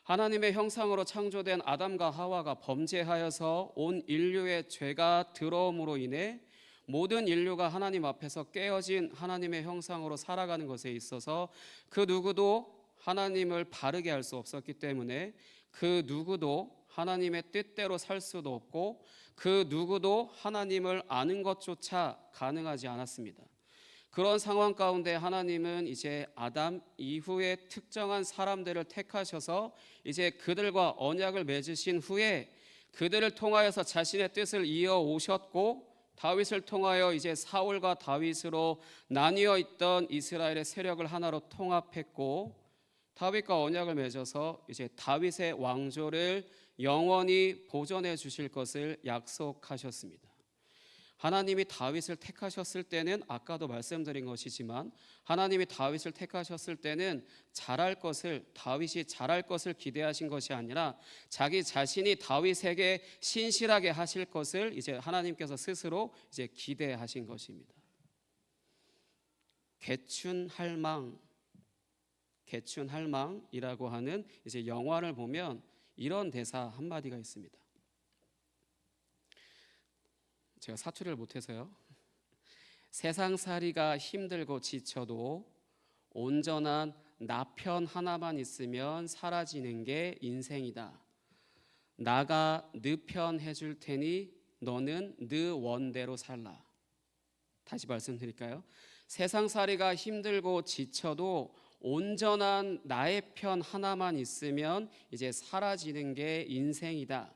하나님의 형상으로 창조된 아담과 하와가 범죄하여서 온 인류의 죄가 들어옴으로 인해 모든 인류가 하나님 앞에서 깨어진 하나님의 형상으로 살아가는 것에 있어서 그 누구도 하나님을 바르게 할 수 없었기 때문에 그 누구도 하나님의 뜻대로 살 수도 없고 그 누구도 하나님을 아는 것조차 가능하지 않았습니다. 그런 상황 가운데 하나님은 이제 아담 이후에 특정한 사람들을 택하셔서 이제 그들과 언약을 맺으신 후에 그들을 통하여서 자신의 뜻을 이어 오셨고 다윗을 통하여 이제 사울과 다윗으로 나뉘어 있던 이스라엘의 세력을 하나로 통합했고 다윗과 언약을 맺어서 이제 다윗의 왕조를 영원히 보존해 주실 것을 약속하셨습니다. 하나님이 다윗을 택하셨을 때는 아까도 말씀드린 것이지만 하나님이 다윗을 택하셨을 때는 다윗이 잘할 것을 기대하신 것이 아니라 자기 자신이 다윗에게 신실하게 하실 것을 이제 하나님께서 스스로 이제 기대하신 것입니다. 개춘할망이라고 하는 이제 영화를 보면 이런 대사 한마디가 있습니다. 제가 사투리를 못해서요. 세상살이가 힘들고 지쳐도 온전한 나 편 하나만 있으면 사라지는 게 인생이다. 나가 네 편 해줄 테니 너는 네 원대로 살라. 다시 말씀드릴까요? 세상살이가 힘들고 지쳐도 온전한 나의 편 하나만 있으면 이제 사라지는 게 인생이다.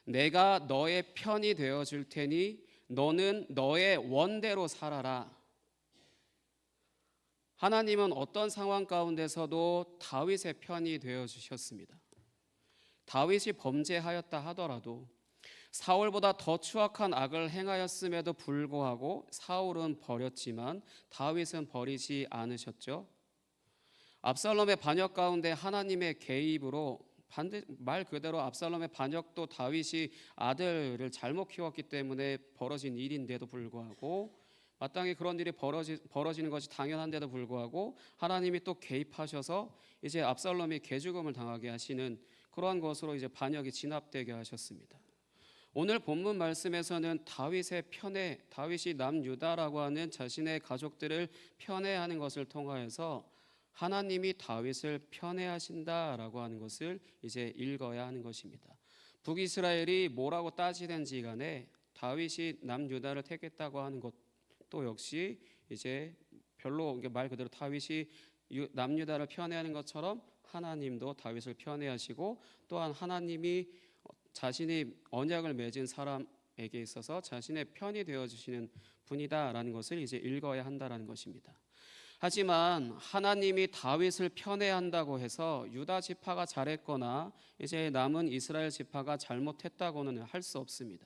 내가 너의 편이 되어 줄 테니 너는 너의 원대로 살아라. 하나님은 어떤 상황 가운데서도 다윗의 편이 되어 주셨습니다. 다윗이 범죄하였다 하더라도, 사울보다 더 추악한 악을 행하였음에도 불구하고 사울은 버렸지만 다윗은 버리지 않으셨죠. 압살롬의 반역 가운데 하나님의 개입으로, 말 그대로 압살롬의 반역도 다윗이 아들을 잘못 키웠기 때문에 벌어진 일인데도 불구하고, 마땅히 그런 일이 벌어지는 것이 당연한데도 불구하고 하나님이 또 개입하셔서 이제 압살롬이 개죽음을 당하게 하시는 그러한 것으로 이제 반역이 진압되게 하셨습니다. 오늘 본문 말씀에서는 다윗의 편애, 다윗이 남유다라고 하는 자신의 가족들을 편애하는 것을 통하여서 하나님이 다윗을 편애하신다라고 하는 것을 이제 읽어야 하는 것입니다. 북이스라엘이 뭐라고 따지든지 간에 다윗이 남유다를 택했다고 하는 것도 역시 이제 별로 말 그대로 다윗이 남유다를 편애하는 것처럼 하나님도 다윗을 편애하시고, 또한 하나님이 자신이 언약을 맺은 사람에게 있어서 자신의 편이 되어 주시는 분이다라는 것을 이제 읽어야 한다라는 것입니다. 하지만 하나님이 다윗을 편애한다고 해서 유다 지파가 잘했거나 이제 남은 이스라엘 지파가 잘못했다고는 할 수 없습니다.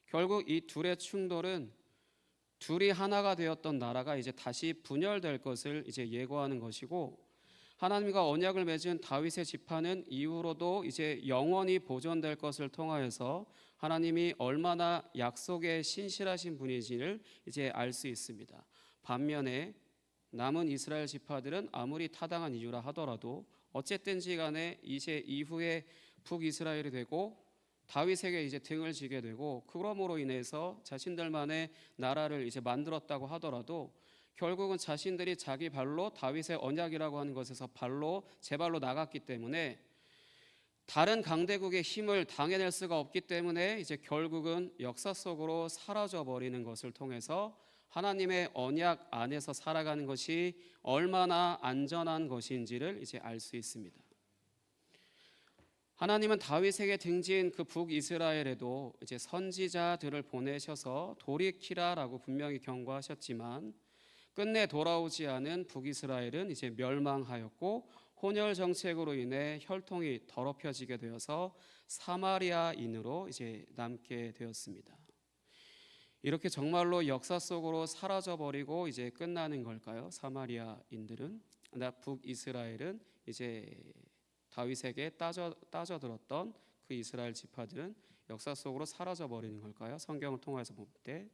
결국 이 둘의 충돌은 둘이 하나가 되었던 나라가 이제 다시 분열될 것을 이제 예고하는 것이고, 하나님과 언약을 맺은 다윗의 지파는 이후로도 이제 영원히 보존될 것을 통하여서 하나님이 얼마나 약속에 신실하신 분인지를 이제 알 수 있습니다. 반면에 남은 이스라엘 지파들은 아무리 타당한 이유라 하더라도 어쨌든지 간에 이제 이후에 북이스라엘이 되고 다윗에게 이제 등을 지게 되고, 그러므로 인해서 자신들만의 나라를 이제 만들었다고 하더라도 결국은 자신들이 자기 발로 다윗의 언약이라고 하는 것에서 제 발로 나갔기 때문에 다른 강대국의 힘을 당해낼 수가 없기 때문에 이제 결국은 역사 속으로 사라져 버리는 것을 통해서 하나님의 언약 안에서 살아가는 것이 얼마나 안전한 것인지를 이제 알 수 있습니다. 하나님은 다윗에게 등진 그 북이스라엘에도 이제 선지자들을 보내셔서 돌이키라라고 분명히 경고하셨지만, 끝내 돌아오지 않은 북이스라엘은 이제 멸망하였고, 혼혈 정책으로 인해 혈통이 더럽혀지게 되어서 사마리아인으로 이제 남게 되었습니다. 이렇게 정말로 역사 속으로 사라져 버리고 이제 끝나는 걸까요? 사마리아인들은, 북이스라엘은 이제 다윗에게 따져들었던 그 이스라엘 지파들은 역사 속으로 사라져 버리는 걸까요? 성경을 통해서 볼 때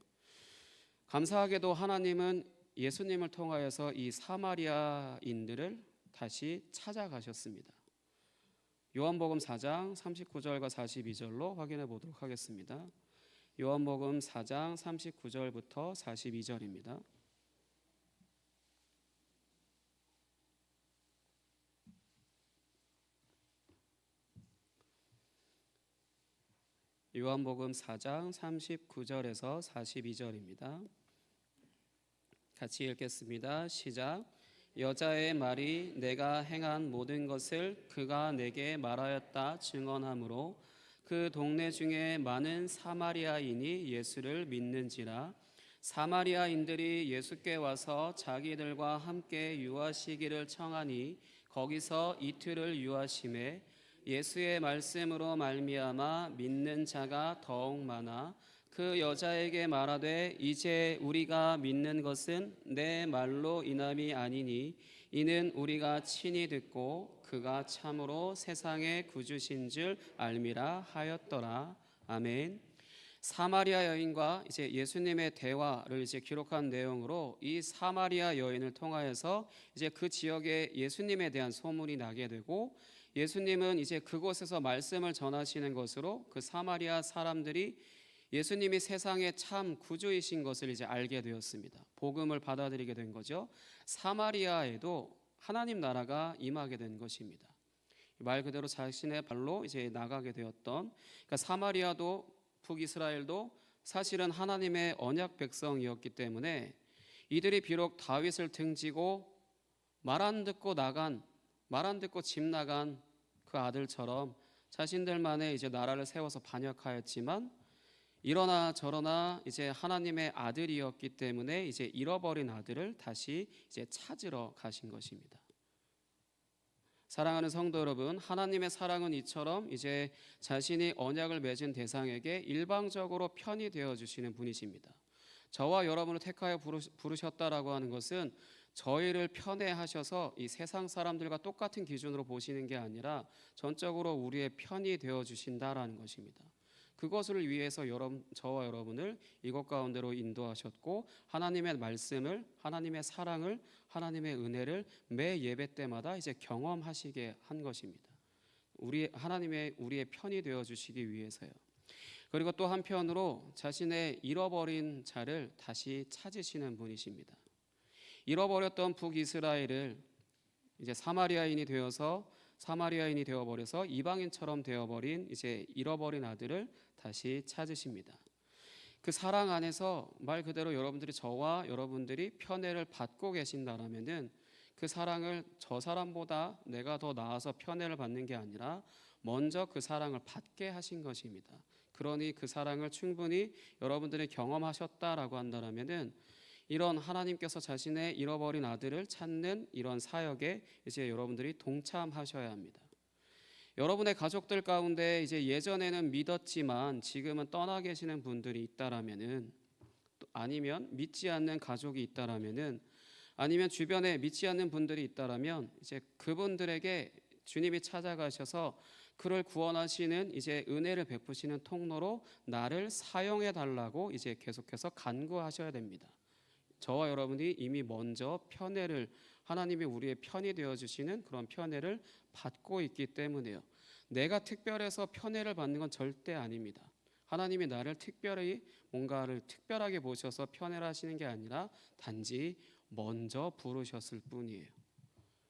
감사하게도 하나님은 예수님을 통하여서 이 사마리아인들을 다시 찾아가셨습니다. 요한복음 4장 39절과 42절로 확인해 보도록 하겠습니다. 요한복음 4장 39절부터 42절입니다. 요한복음 4장 39절에서 42절입니다. 같이 읽겠습니다. 시작. 여자의 말이 내가 행한 모든 것을 그가 내게 말하였다 증언하므로 그 동네 중에 많은 사마리아인이 예수를 믿는지라. 사마리아인들이 예수께 와서 자기들과 함께 유하시기를 청하니 거기서 이틀을 유하심에 예수의 말씀으로 말미암아 믿는 자가 더욱 많아 그 여자에게 말하되 이제 우리가 믿는 것은 내 말로 인함이 아니니 이는 우리가 친히 듣고 그가 참으로 세상의 구주신 줄 알미라 하였더라. 아멘. 사마리아 여인과 이제 예수님의 대화를 이제 기록한 내용으로 이 사마리아 여인을 통하여서 이제 그 지역에 예수님에 대한 소문이 나게 되고, 예수님은 이제 그곳에서 말씀을 전하시는 것으로 그 사마리아 사람들이 예수님이 세상의 참 구주이신 것을 이제 알게 되었습니다. 복음을 받아들이게 된 거죠. 사마리아에도 하나님 나라가 임하게 된 것입니다. 말 그대로 자신의 발로 이제 나가게 되었던, 그러니까 사마리아도 북이스라엘도 사실은 하나님의 언약 백성이었기 때문에 이들이 비록 다윗을 등지고 말 안 듣고 집 나간 그 아들처럼 자신들만의 이제 나라를 세워서 반역하였지만 이러나 저러나 이제 하나님의 아들이었기 때문에 이제 잃어버린 아들을 다시 이제 찾으러 가신 것입니다. 사랑하는 성도 여러분, 하나님의 사랑은 이처럼 이제 자신이 언약을 맺은 대상에게 일방적으로 편이 되어 주시는 분이십니다. 저와 여러분을 택하여 부르셨다라고 하는 것은 저희를 편애하셔서 이 세상 사람들과 똑같은 기준으로 보시는 게 아니라 전적으로 우리의 편이 되어 주신다라는 것입니다. 그것을 위해서 저와 여러분을 이것 가운데로 인도하셨고 하나님의 말씀을, 하나님의 사랑을, 하나님의 은혜를 매 예배 때마다 이제 경험하시게 한 것입니다. 우리의 편이 되어 주시기 위해서요. 그리고 또 한편으로 자신의 잃어버린 자를 다시 찾으시는 분이십니다. 잃어버렸던 북이스라엘을 이제 사마리아인이 되어버려서 이방인처럼 되어버린 이제 잃어버린 아들을 다시 찾으십니다. 그 사랑 안에서 말 그대로 여러분들이 저와 여러분들이 편애를 받고 계신다라면은 그 사랑을 저 사람보다 내가 더 나아서 편애를 받는 게 아니라 먼저 그 사랑을 받게 하신 것입니다. 그러니 그 사랑을 충분히 여러분들이 경험하셨다라고 한다라면은 이런 하나님께서 자신의 잃어버린 아들을 찾는 이런 사역에 이제 여러분들이 동참하셔야 합니다. 여러분의 가족들 가운데 이제 예전에는 믿었지만 지금은 떠나 계시는 분들이 있다라면은, 아니면 믿지 않는 가족이 있다라면은, 아니면 주변에 믿지 않는 분들이 있다라면 이제 그분들에게 주님이 찾아가셔서 그를 구원하시는 이제 은혜를 베푸시는 통로로 나를 사용해 달라고 이제 계속해서 간구하셔야 됩니다. 저와 여러분이 이미 먼저 하나님이 우리의 편이 되어 주시는 그런 편애를 받고 있기 때문에요. 내가 특별해서 편애를 받는 건 절대 아닙니다. 하나님이 나를 뭔가를 특별하게 보셔서 편애를 하시는 게 아니라 단지 먼저 부르셨을 뿐이에요.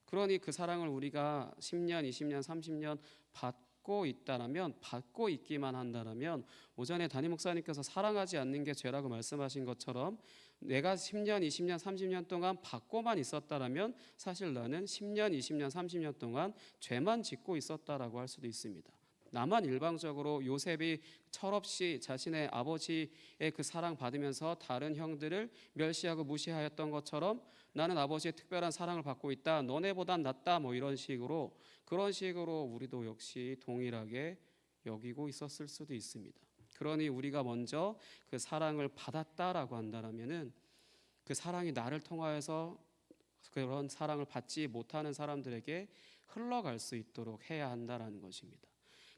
그러니 그 사랑을 우리가 10년, 20년, 30년 받고 있기만 한다면, 오전에 담임 목사님께서 사랑하지 않는 게 죄라고 말씀하신 것처럼 내가 10년, 20년, 30년 동안 받고만 있었다라면 사실 나는 10년, 20년, 30년 동안 죄만 짓고 있었다라고 할 수도 있습니다. 나만 일방적으로 요셉이 철없이 자신의 아버지의 그 사랑 받으면서 다른 형들을 멸시하고 무시하였던 것처럼 나는 아버지의 특별한 사랑을 받고 있다, 너네보단 낫다, 그런 식으로 우리도 역시 동일하게 여기고 있었을 수도 있습니다. 그러니 우리가 먼저 그 사랑을 받았다라고 한다면은 그 사랑이 나를 통하여서 그런 사랑을 받지 못하는 사람들에게 흘러갈 수 있도록 해야 한다라는 것입니다.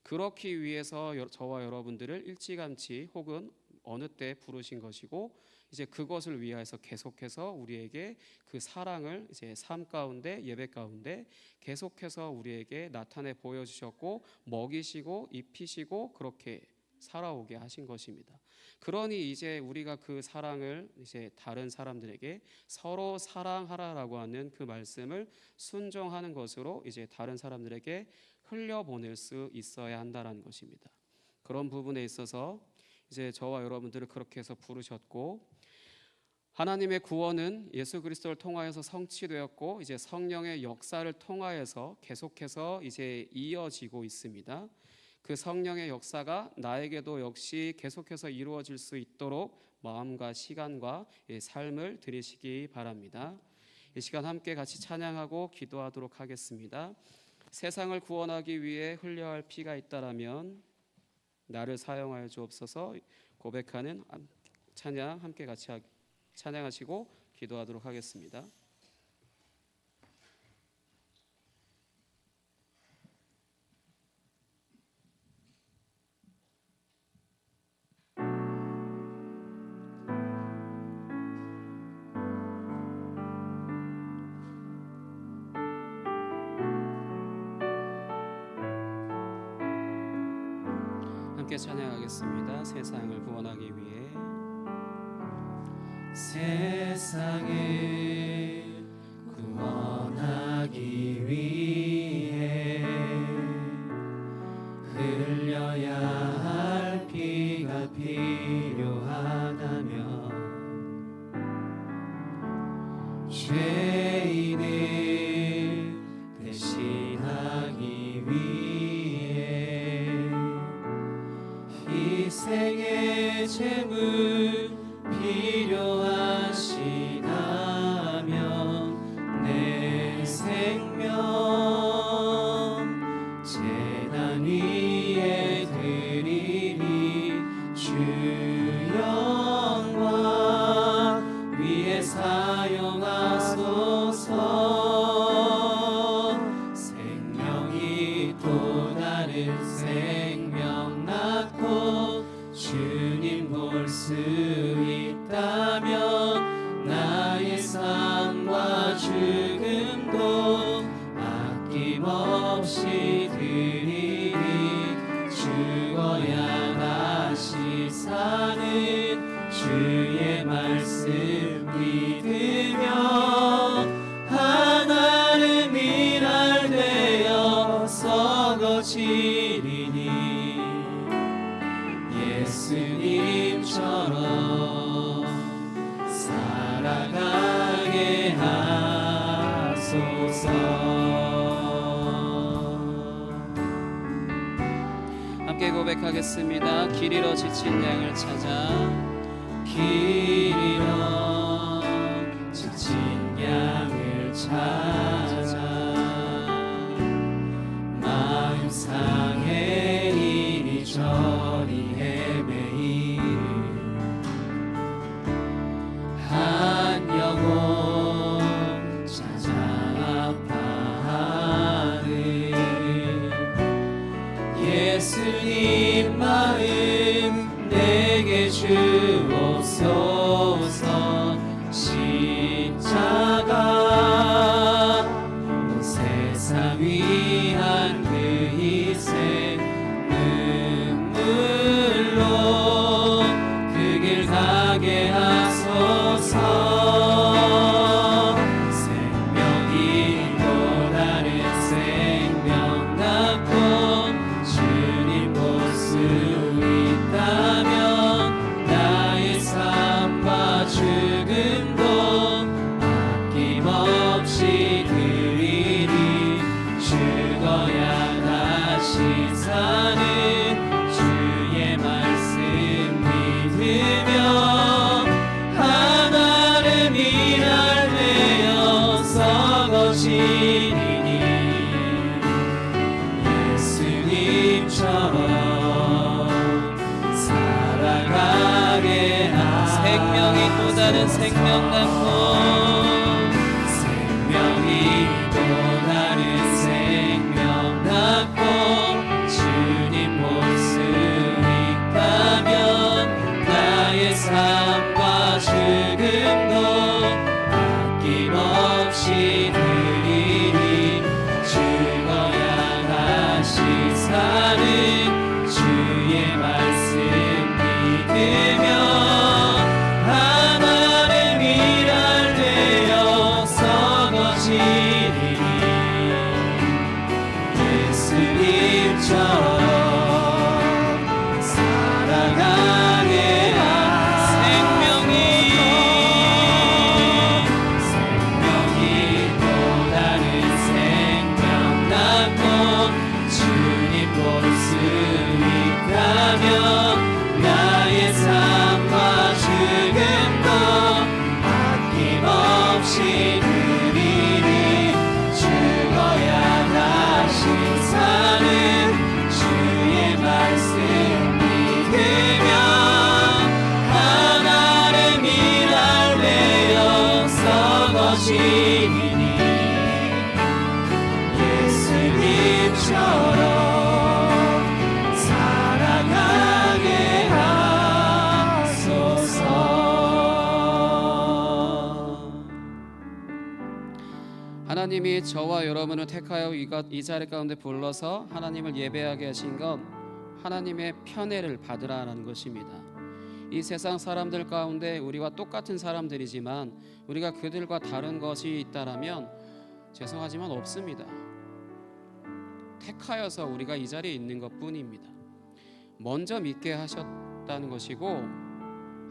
그렇기 위해서 저와 여러분들을 일찌감치 혹은 어느 때 부르신 것이고, 이제 그것을 위하여서 계속해서 우리에게 그 사랑을 이제 삶 가운데, 예배 가운데 계속해서 우리에게 나타내 보여주셨고, 먹이시고 입히시고 그렇게 살아오게 하신 것입니다. 그러니 이제 우리가 그 사랑을 이제 다른 사람들에게 서로 사랑하라라고 하는 그 말씀을 순종하는 것으로 이제 다른 사람들에게 흘려보낼 수 있어야 한다는 것입니다. 그런 부분에 있어서 이제 저와 여러분들을 그렇게 해서 부르셨고, 하나님의 구원은 예수 그리스도를 통하여서 성취되었고 이제 성령의 역사를 통하여서 계속해서 이제 이어지고 있습니다. 그 성령의 역사가 나에게도 역시 계속해서 이루어질 수 있도록 마음과 시간과 삶을 들이시기 바랍니다. 이 시간 함께 같이 찬양하고 기도하도록 하겠습니다. 세상을 구원하기 위해 흘려야 할 피가 있다라면 나를 사용하여 주옵소서 고백하는 찬양 함께 같이 찬양하시고 기도하도록 하겠습니다. 함께 찬양하겠습니다. 세상을 구원하기 위해, 세상을 구원하기 위해 흘려야 할 피가 필요하다. 죄인을 대신하기 위해 희생의 제물 필요하시다면 내 생명 제단 위에 드리리. 주 영광 위에 사용하소서. 생명이 또 다른 생명 낳고 주님 볼 수 있다면 나의 삶과 죽음도 아낌없이 드리리. 죽어야 다시 사는 주의 말씀 믿으며 하나를 미랄 되어 썩어지리니 예수님처럼 살아가게 하소서. 함께 고백하겠습니다. 길 잃어 지친 양을 찾아 길 잃어 지친 양을 찾아 마음 상해 이리저리 헤매이는 한 영혼 찾아 아파하는 예수님 마음 내게 주옵소서. 십자가 온 세상 위한 그 희생 눈물로 그 길 가게 하소서. 생명이 또 다른 생명 낳고 주님 볼 수 있다면 나의 삶과 죽음도 아낌없이 드리리. 죽어야 다시 사는 주의 말씀 믿으며 하나를 미랄 되어 썩어지리니 예수님처럼 살아가게 하소서. 생명이 또 다른 생명 낳고 생명이 또 다른 생명 낳고 주님 볼 수 있다면 나의 삶과 죽음도 아낌없이 드리리. 죽어야 다시 사는 주의 말씀 믿으며 하나를 미랄 되어 썩어지리니 예수님처럼 살아가게 생명이 또 다른 생명 낳고 주님 볼 수 있다면 나의 삶과 죽음도 아낌없이 드리리. 죽어야 다시 사는 주의 말씀 믿으며 하나를 미랄 되어 썩어지리니 예수님처럼 살아가게 하소서. 하나님이 저와 여러분을 택하여 이 자리 가운데 불러서 하나님을 예배하게 하신 건 하나님의 편애를 받으라는 것입니다. 이 세상 사람들 가운데 우리와 똑같은 사람들이지만 우리가 그들과 다른 것이 있다라면 죄송하지만 없습니다. 택하여서 우리가 이 자리에 있는 것뿐입니다. 먼저 믿게 하셨다는 것이고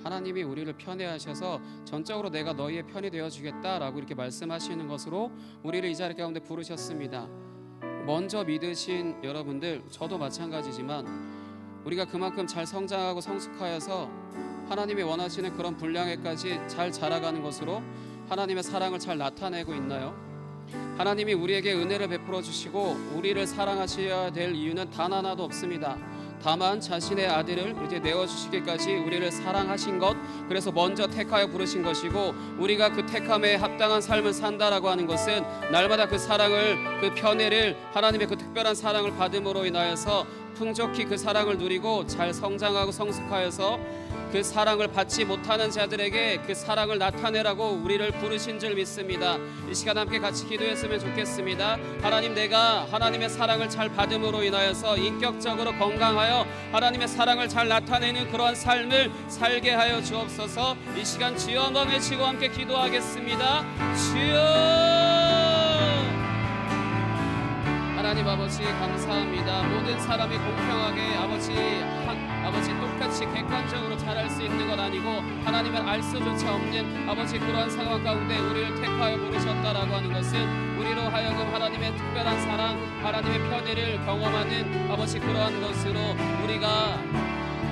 하나님이 우리를 편애하셔서 전적으로 내가 너희의 편이 되어주겠다라고 이렇게 말씀하시는 것으로 우리를 이 자리 가운데 부르셨습니다. 먼저 믿으신 여러분들, 저도 마찬가지지만 우리가 그만큼 잘 성장하고 성숙하여서 하나님이 원하시는 그런 분량에까지 잘 자라가는 것으로 하나님의 사랑을 잘 나타내고 있나요? 하나님이 우리에게 은혜를 베풀어 주시고 우리를 사랑하셔야 될 이유는 단 하나도 없습니다. 다만 자신의 아들을 이제 내어주시기까지 우리를 사랑하신 것, 그래서 먼저 택하여 부르신 것이고, 우리가 그 택함에 합당한 삶을 산다라고 하는 것은 날마다 그 사랑을, 그 편애를, 하나님의 그 특별한 사랑을 받음으로 인하여서 풍족히 그 사랑을 누리고 잘 성장하고 성숙하여서 그 사랑을 받지 못하는 자들에게 그 사랑을 나타내라고 우리를 부르신 줄 믿습니다. 이 시간 함께 같이 기도했으면 좋겠습니다. 하나님, 내가 하나님의 사랑을 잘 받음으로 인하여서 인격적으로 건강하여 하나님의 사랑을 잘 나타내는 그러한 삶을 살게 하여 주옵소서. 이 시간 주여 한번 외치고 함께 기도하겠습니다. 주여! 하나님 아버지 감사합니다. 모든 사람이 공평하게 아버지 똑같이 객관적으로 잘할 수 있는 건 아니고 하나님을 알 수조차 없는 아버지 그러한 상황 가운데 우리를 택하여 부르셨다라고 하는 것은 우리로 하여금 하나님의 특별한 사랑, 하나님의 편애를 경험하는 아버지 그러한 것으로 우리가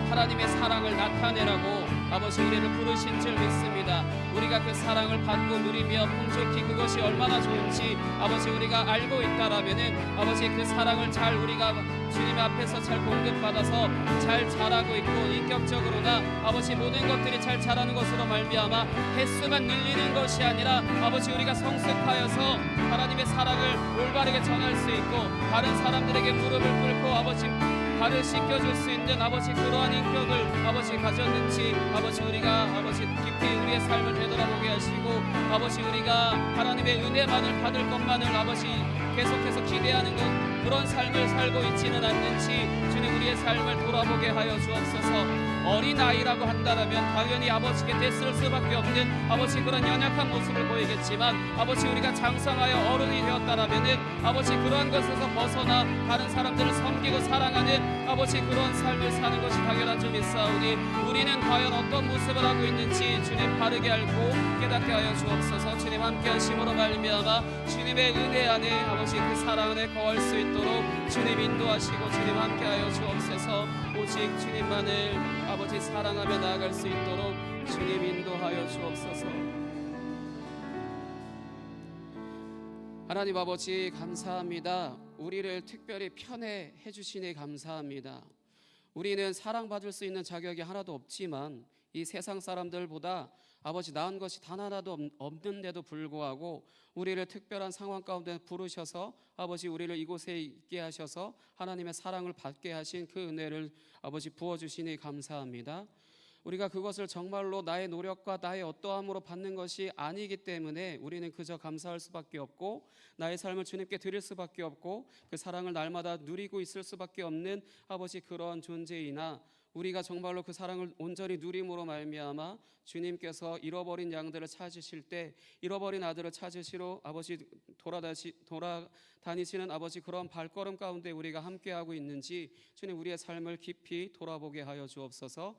하나님의 사랑을 나타내라고 아버지 우리를 부르신 줄 믿습니다. 우리가 그 사랑을 받고 누리며 풍족히 그것이 얼마나 좋은지 아버지 우리가 알고 있다라면은 아버지 그 사랑을 잘 우리가 주님 앞에서 잘 공급받아서 잘 자라고 있고, 인격적으로나 아버지 모든 것들이 잘 자라는 것으로 말미암아 횟수만 늘리는 것이 아니라 아버지 우리가 성숙하여서 하나님의 사랑을 올바르게 전할 수 있고 다른 사람들에게 무릎을 꿇고 아버지 발을 씻겨줄 수 있는 아버지 그러한 인격을 아버지 가졌는지 아버지 우리가 아버지 깊이 우리의 삶을 되돌아보게 하시고 아버지 우리가 하나님의 은혜만을 받을 것만을 아버지 계속해서 기대하는 것 그런 삶을 살고 있지는 않는지 주님 우리의 삶을 돌아보게 하여 주옵소서. 어린아이라고 한다면 당연히 아버지께 대쓸 수밖에 없는 아버지 그런 연약한 모습을 보이겠지만 아버지 우리가 장성하여 어른이 되었다라면은 아버지 그러한 것에서 벗어나 다른 사람들을 섬기고 사랑하는 아버지 그런 삶을 사는 것이 당연한 줄 믿사오니 우리는 과연 어떤 모습을 하고 있는지 주님 바르게 알고 깨닫게 하여 주옵소서. 주님 함께 하심으로 말미암아 주님의 은혜 안에 아버지 그 사랑 안에 거할 수 있도록 주님 인도하시고 주님 함께 하여 주옵소서. 오직 주님만을 아버지 사랑하며 나아갈 수 있도록 주님 인도하여 주옵소서. 하나님 아버지 감사합니다. 우리를 특별히 편애해 주시니 감사합니다. 우리는 사랑받을 수 있는 자격이 하나도 없지만 이 세상 사람들보다 아버지 나은 것이 단 하나도 없는데도 불구하고 우리를 특별한 상황 가운데 부르셔서 아버지 우리를 이곳에 있게 하셔서 하나님의 사랑을 받게 하신 그 은혜를 아버지 부어주시니 감사합니다. 우리가 그것을 정말로 나의 노력과 나의 어떠함으로 받는 것이 아니기 때문에 우리는 그저 감사할 수밖에 없고 나의 삶을 주님께 드릴 수밖에 없고 그 사랑을 날마다 누리고 있을 수밖에 없는 아버지 그런 존재이나 우리가 정말로 그 사랑을 온전히 누림으로 말미암아 주님께서 잃어버린 양들을 찾으실 때 잃어버린 아들을 찾으시러 아버지 돌아다니시는 아버지 그런 발걸음 가운데 우리가 함께하고 있는지 주님 우리의 삶을 깊이 돌아보게 하여 주옵소서.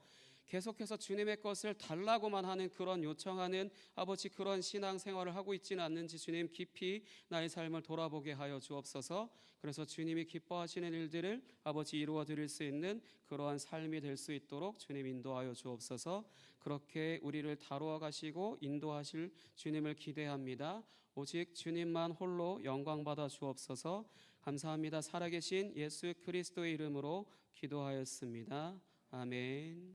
계속해서 주님의 것을 달라고만 하는 그런 요청하는 아버지 그런 신앙생활을 하고 있지는 않는지 주님 깊이 나의 삶을 돌아보게 하여 주옵소서. 그래서 주님이 기뻐하시는 일들을 아버지 이루어 드릴 수 있는 그러한 삶이 될 수 있도록 주님 인도하여 주옵소서. 그렇게 우리를 다루어 가시고 인도하실 주님을 기대합니다. 오직 주님만 홀로 영광 받아 주옵소서. 감사합니다. 살아계신 예수 그리스도의 이름으로 기도하였습니다. 아멘.